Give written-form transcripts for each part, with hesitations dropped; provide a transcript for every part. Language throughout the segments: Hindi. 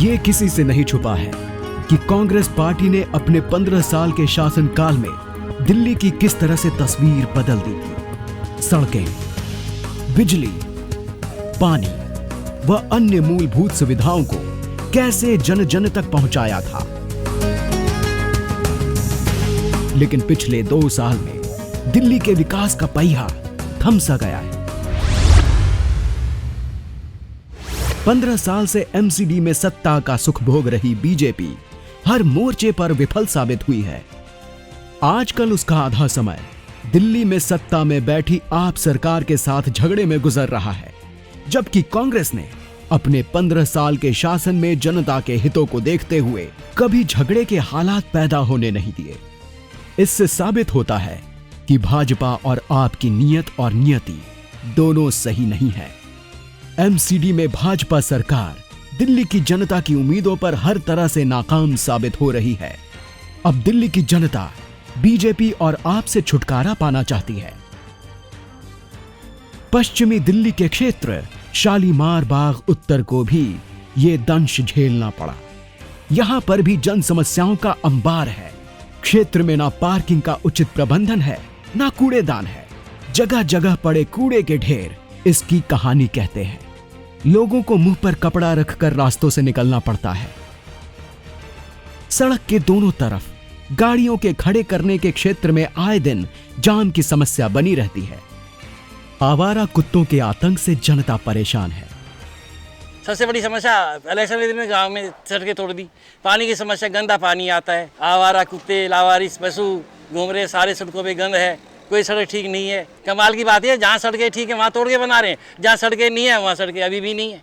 ये किसी से नहीं छुपा है कि कांग्रेस पार्टी ने अपने 15 साल के शासनकाल में दिल्ली की किस तरह से तस्वीर बदल दी थी। सड़कें, बिजली, पानी व अन्य मूलभूत सुविधाओं को कैसे जन जन तक पहुंचाया था। लेकिन पिछले 2 साल में दिल्ली के विकास का पहिया थम सा गया है। 15 साल से एमसीडी में सत्ता का सुख भोग रही बीजेपी हर मोर्चे पर विफल साबित हुई है। आजकल उसका आधा समय दिल्ली में सत्ता में बैठी आप सरकार के साथ झगड़े में गुजर रहा है, जबकि कांग्रेस ने अपने 15 साल के शासन में जनता के हितों को देखते हुए कभी झगड़े के हालात पैदा होने नहीं दिए। इससे साबित होता है कि भाजपा और आप की नीयत और नियति दोनों सही नहीं है। एमसीडी में भाजपा सरकार दिल्ली की जनता की उम्मीदों पर हर तरह से नाकाम साबित हो रही है। अब दिल्ली की जनता बीजेपी और आप से छुटकारा पाना चाहती है। पश्चिमी दिल्ली के क्षेत्र शालीमार बाग उत्तर को भी ये दंश झेलना पड़ा। यहां पर भी जन समस्याओं का अंबार है। क्षेत्र में ना पार्किंग का उचित प्रबंधन है, ना कूड़ेदान है। जगह जगह पड़े कूड़े के ढेर इसकी कहानी कहते हैं। लोगों को मुंह पर कपड़ा रखकर रास्तों से निकलना पड़ता है। सड़क के दोनों तरफ गाड़ियों के खड़े करने के क्षेत्र में आए दिन जाम की समस्या बनी रहती है। आवारा कुत्तों के आतंक से जनता परेशान है। सबसे बड़ी समस्या इलेक्शन के दिन में गांव में सड़कें तोड़ दी। पानी की समस्या, गंदा पानी आता है। आवारा कुत्ते, लावारिस पशु घूम रहे, सारे सड़कों पे गंद है। कोई सड़क ठीक नहीं है। कमाल की बात है, जहाँ सड़कें ठीक है वहाँ तोड़ के बना रहे हैं, जहाँ सड़कें नहीं है वहाँ सड़कें अभी भी नहीं है।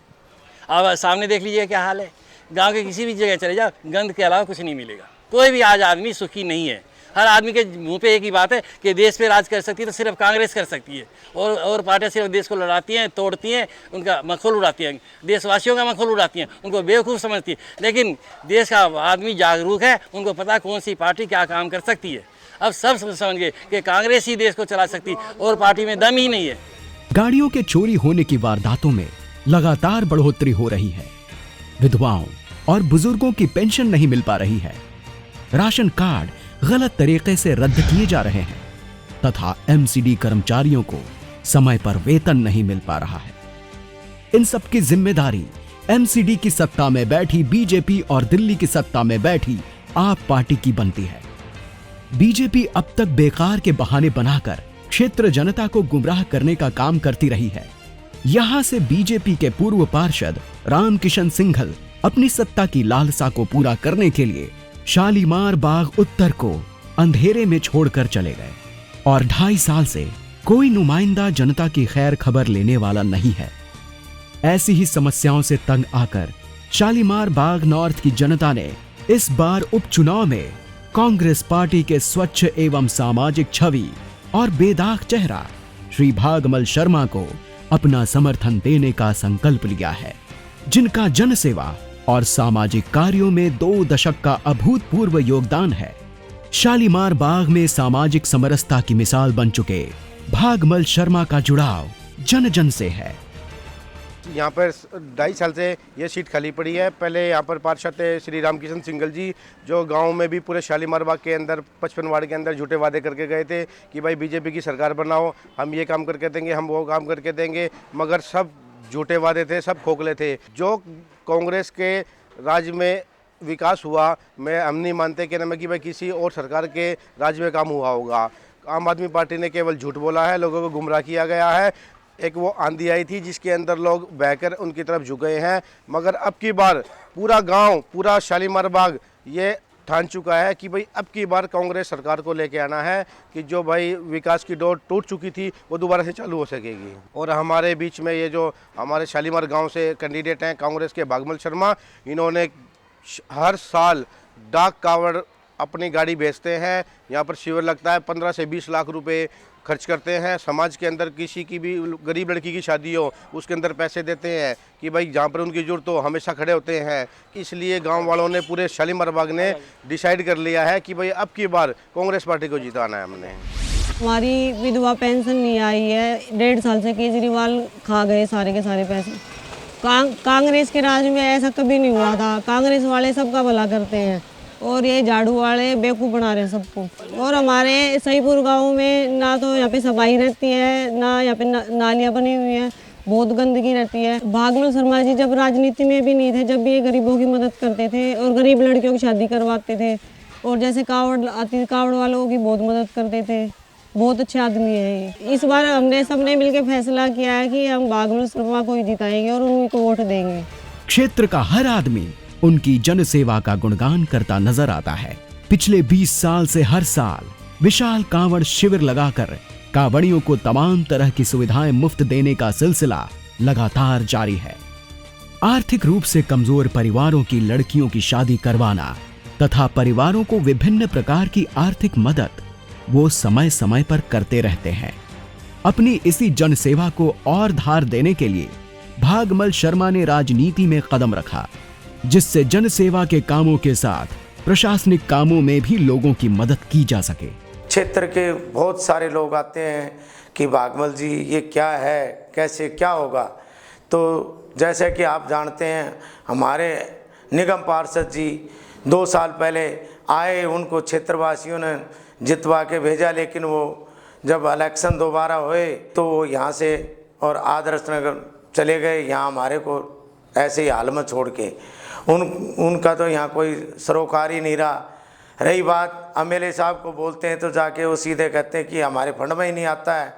अब सामने देख लीजिए क्या हाल है। गांव के किसी भी जगह चले जाओ, गंद के अलावा कुछ नहीं मिलेगा। कोई भी आज आदमी सुखी नहीं है। हर आदमी के मुंह पे एक ही बात है कि देश पे राज कर सकती है तो सिर्फ कांग्रेस कर सकती है, और पार्टियां सिर्फ देश को लड़ाती हैं, तोड़ती हैं, उनका मखौल उड़ाती हैं, देशवासियों का मखौल उड़ाती हैं, उनको बेवकूफ़ समझती है। लेकिन देश का आदमी जागरूक है, उनको पता कौन सी पार्टी क्या काम कर सकती है। अब सब समझ गए कि कांग्रेस ही देश को चला सकती और पार्टी में दम ही नहीं है। गाड़ियों के चोरी होने की वारदातों में लगातार बढ़ोतरी हो रही है। विधवाओं और बुजुर्गों की पेंशन नहीं मिल पा रही है। राशन कार्ड गलत तरीके से रद्द किए जा रहे हैं तथा एमसीडी कर्मचारियों को समय पर वेतन नहीं मिल पा रहा है। इन सब की जिम्मेदारी एमसीडी की सत्ता में बैठी बीजेपी और दिल्ली की सत्ता में बैठी आप पार्टी की बनती है। बीजेपी अब तक बेकार के बहाने बनाकर क्षेत्र जनता को गुमराह करने का काम करती रही है। यहां से बीजेपी के पूर्व पार्षद रामकिशन सिंघल अपनी सत्ता की लालसा को पूरा करने के लिए शालीमार बाग उत्तर को अंधेरे में छोड़कर चले गए और 2.5 साल से कोई नुमाइंदा जनता की खैर खबर लेने वाला नहीं है। ऐसी ही समस्याओं से तंग आकर शालीमार बाग नॉर्थ की जनता ने इस बार उपचुनाव में कांग्रेस पार्टी के स्वच्छ एवं सामाजिक छवि और बेदाग चेहरा श्री भागमल शर्मा को अपना समर्थन देने का संकल्प लिया है, जिनका जनसेवा और सामाजिक कार्यों में 2 दशक का अभूतपूर्व योगदान है। शालीमार बाग में सामाजिक समरसता की मिसाल बन चुके भागमल शर्मा का जुड़ाव जन जन से है। यहाँ पर 2.5 साल से ये सीट खाली पड़ी है। पहले यहाँ पर पार्षद थे श्री रामकिशन सिंघल जी, जो गांव में भी पूरे शालीमार बाग के अंदर 55 वार्ड के अंदर झूठे वादे करके गए थे कि भाई बीजेपी की सरकार बनाओ, हम ये काम करके देंगे, हम वो काम करके देंगे, मगर सब झूठे वादे थे, सब खोखले थे। जो कांग्रेस के राज में विकास हुआ, हम नहीं मानते कि भाई किसी और सरकार के राज में काम हुआ होगा। आम आदमी पार्टी ने केवल झूठ बोला है, लोगों को गुमराह किया गया है। एक वो आंधी आई थी जिसके अंदर लोग बहकर उनकी तरफ झुक गए हैं, मगर अब की बार पूरा गांव, पूरा शालीमार बाग ये ठान चुका है कि भाई अब की बार कांग्रेस सरकार को लेके आना है कि जो भाई विकास की डोर टूट चुकी थी वो दोबारा से चालू हो सकेगी। और हमारे बीच में ये जो हमारे शालीमार गांव से कैंडिडेट हैं कांग्रेस के भागमल शर्मा, इन्होंने हर साल डाक कावड़ अपनी गाड़ी भेजते हैं। यहाँ पर शिविर लगता है, 15 से 20 लाख रुपए खर्च करते हैं। समाज के अंदर किसी की भी गरीब लड़की की शादी हो उसके अंदर पैसे देते हैं कि भाई जहाँ पर उनकी जरूरत हो हमेशा खड़े होते हैं। इसलिए गांव वालों ने, पूरे शालीमार बाग ने डिसाइड कर लिया है कि भाई अब की बार कांग्रेस पार्टी को जिताना है हमने। हमारी विधवा पेंशन नहीं आई है, 1.5 साल से केजरीवाल खा गए सारे के सारे पैसे। कांग्रेस के राज में ऐसा कभी नहीं हुआ था। कांग्रेस वाले सबका भला करते हैं और ये झाड़ू वाले बेवकूफ़ बना रहे हैं सबको। और हमारे सहीपुर गांव में ना तो यहाँ पे सफाई रहती है, ना यहाँ पे नालियाँ बनी हुई हैं, बहुत गंदगी रहती है। भागमल शर्मा जी जब राजनीति में भी नहीं थे, जब भी ये गरीबों की मदद करते थे और गरीब लड़कियों की शादी करवाते थे, और जैसे कावड़ आती कावड़ वालों की बहुत मदद करते थे। बहुत अच्छे आदमी है ये। इस बार हमने सबने मिलकर फैसला किया है कि हम भागमल शर्मा को ही जिताएंगे और उनको वोट देंगे। क्षेत्र का हर आदमी उनकी जन सेवा का गुणगान करता नजर आता है। पिछले 20 साल से हर साल विशाल कांवड़ शिविर लगाकर कांवड़ियों को तमाम तरह की सुविधाएं मुफ्त देने का सिलसिला लगातार जारी है। आर्थिक रूप से कमजोर परिवारों की लड़कियों की शादी करवाना तथा परिवारों को विभिन्न प्रकार की आर्थिक मदद वो समय समय पर करते रहते हैं। अपनी इसी जन सेवा को और धार देने के लिए भागमल शर्मा ने राजनीति में कदम रखा, जिससे जन सेवा के कामों के साथ प्रशासनिक कामों में भी लोगों की मदद की जा सके। क्षेत्र के बहुत सारे लोग आते हैं कि भागमल जी ये क्या है, कैसे क्या होगा। तो जैसे कि आप जानते हैं, हमारे निगम पार्षद जी 2 साल पहले आए, उनको क्षेत्रवासियों ने जितवा के भेजा, लेकिन वो जब इलेक्शन दोबारा हुए तो वो यहाँ से और आदर्श नगर चले गए, यहाँ हमारे को ऐसे ही हाल में छोड़ के। उनका तो यहाँ कोई सरोकार ही नहीं रहा। रही बात एमएलए साहब को बोलते हैं तो जाके वो सीधे कहते हैं कि हमारे फंड में ही नहीं आता है,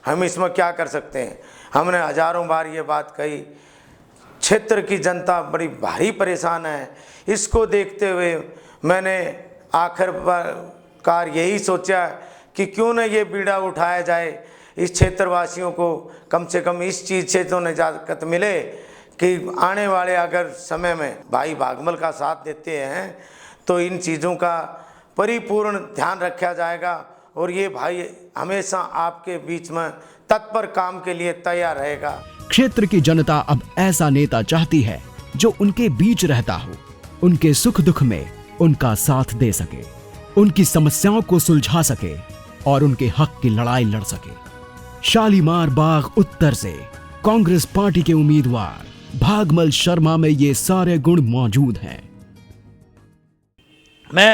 हम इसमें क्या कर सकते हैं। हमने हजारों बार ये बात कही। क्षेत्र की जनता बड़ी भारी परेशान है। इसको देखते हुए मैंने आखिरकार यही सोचा कि क्यों न ये बीड़ा उठाया जाए, इस क्षेत्रवासियों को कम से कम इस चीज़ से तो निजात मिले कि आने वाले अगर समय में भाई भागमल का साथ देते हैं तो इन चीज़ों का परिपूर्ण ध्यान रखा जाएगा और ये भाई हमेशा आपके बीच में तत्पर काम के लिए तैयार रहेगा। क्षेत्र की जनता अब ऐसा नेता चाहती है जो उनके बीच रहता हो, उनके सुख दुख में उनका साथ दे सके, उनकी समस्याओं को सुलझा सके और उनके हक की लड़ाई लड़ सके। शालीमार बाग उत्तर से कांग्रेस पार्टी के उम्मीदवार भागमल शर्मा में ये सारे गुण मौजूद हैं। मैं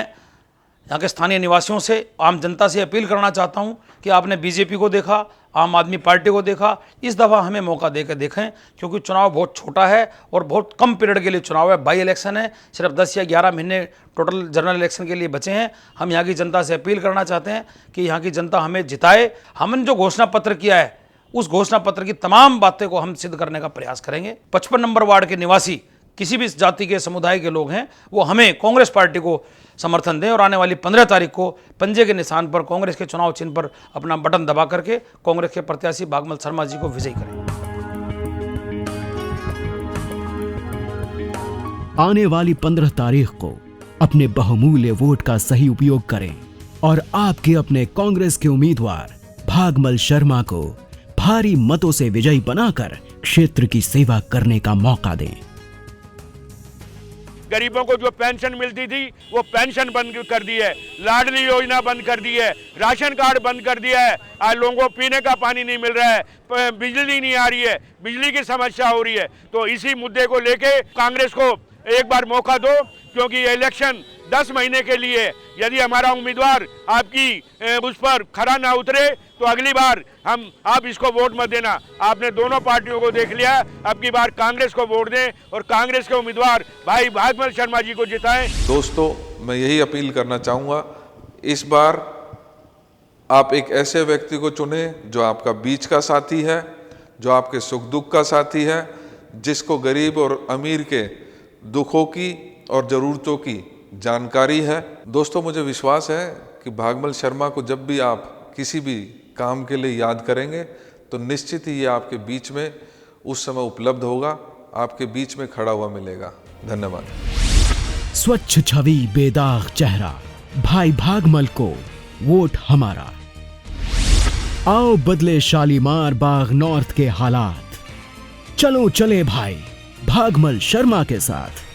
यहाँ के स्थानीय निवासियों से, आम जनता से अपील करना चाहता हूँ कि आपने बीजेपी को देखा, आम आदमी पार्टी को देखा, इस दफ़ा हमें मौका देकर देखें, क्योंकि चुनाव बहुत छोटा है और बहुत कम पीरियड के लिए चुनाव है। बाई इलेक्शन है, सिर्फ 10 या 11 महीने टोटल जनरल इलेक्शन के लिए बचे हैं। हम यहाँ की जनता से अपील करना चाहते हैं कि यहाँ की जनता हमें जिताए। हमने जो घोषणा पत्र किया है उस घोषणा पत्र की तमाम बातें को हम सिद्ध करने का प्रयास करेंगे। 55 नंबर वार्ड के निवासी किसी भी जाति के समुदाय के लोग हैं, वो हमें कांग्रेस पार्टी को समर्थन दें और आने वाली 15 तारीख को पंजे के निशान पर कांग्रेस के चुनाव चिन्ह पर अपना बटन दबा करके कांग्रेस के प्रत्याशी भागमल शर्मा जी को विजयी करें। आने वाली 15 तारीख को अपने बहुमूल्य वोट का सही उपयोग करें और आपके अपने कांग्रेस के उम्मीदवार भागमल शर्मा को भारी मतों से विजयी बनाकर क्षेत्र की सेवा करने का मौका दें। गरीबों को जो पेंशन मिलती थी वो पेंशन बंद कर दी है, लाडली योजना बंद कर दी है, राशन कार्ड बंद कर दिया है। आज लोगों को पीने का पानी नहीं मिल रहा है, बिजली नहीं आ रही है, बिजली की समस्या हो रही है। तो इसी मुद्दे को लेके कांग्रेस को एक बार मौका दो, क्योंकि ये इलेक्शन 10 महीने के लिए। यदि हमारा उम्मीदवार आपकी उस पर खरा ना उतरे तो अगली बार आप इसको वोट मत देना। आपने दोनों पार्टियों को देख लिया, अब की बार कांग्रेस को वोट दें और कांग्रेस के उम्मीदवार भाई भागमल शर्मा जी को जिताएं। दोस्तों, मैं यही अपील करना चाहूँगा, इस बार आप एक ऐसे व्यक्ति को चुने जो आपका बीच का साथी है, जो आपके सुख दुख का साथी है, जिसको गरीब और अमीर के दुखों की और ज़रूरतों की जानकारी है। दोस्तों, मुझे विश्वास है कि भागमल शर्मा को जब भी आप किसी भी काम के लिए याद करेंगे तो निश्चित ही ये आपके बीच में उस समय उपलब्ध होगा, आपके बीच में खड़ा हुआ मिलेगा। धन्यवाद। स्वच्छ छवि, बेदाग चेहरा, भाई भागमल को वोट हमारा। आओ बदले शालीमार बाग नॉर्थ के हालात, चलो चले भाई भागमल शर्मा के साथ।